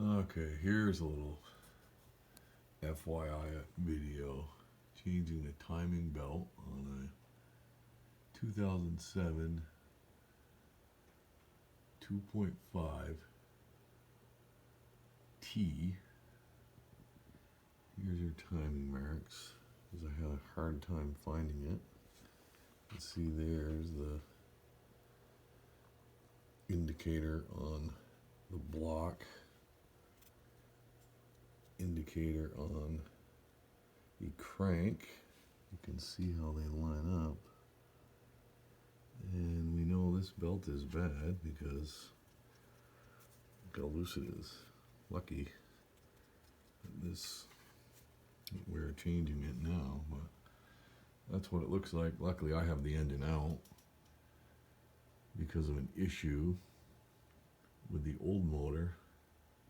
Okay, here's a little FYI video. Changing the timing belt on a 2007 2.5T. Here's your timing marks, because I had a hard time finding it. You see there's the indicator on the block, indicator on the crank. You can see how they line up. And we know this belt is bad because look how loose it is. Lucky that this, we're changing it now, but that's what it looks like. Luckily I have the end and out because of an issue with the old motor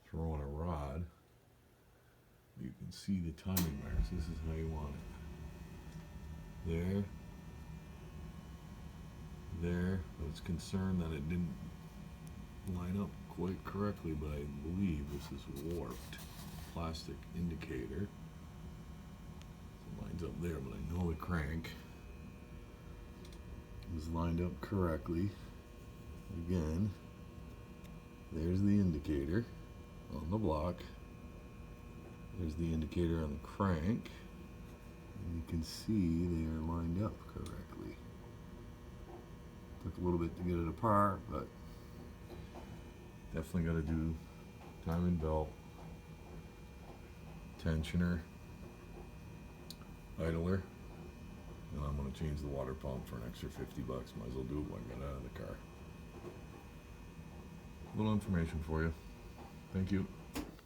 throwing a rod. You can see the timing marks. This is how you want it. There. I was concerned that it didn't line up quite correctly, but I believe this is warped plastic indicator. It lines up there, but I know the crank is lined up correctly. Again, there's the indicator on the block. There's the indicator on the crank. And you can see they are lined up correctly. Took a little bit to get it apart, but definitely got to do timing belt, tensioner, idler, and I'm going to change the water pump for an extra $50. Might as well do it when I get out of the car. Little information for you. Thank you.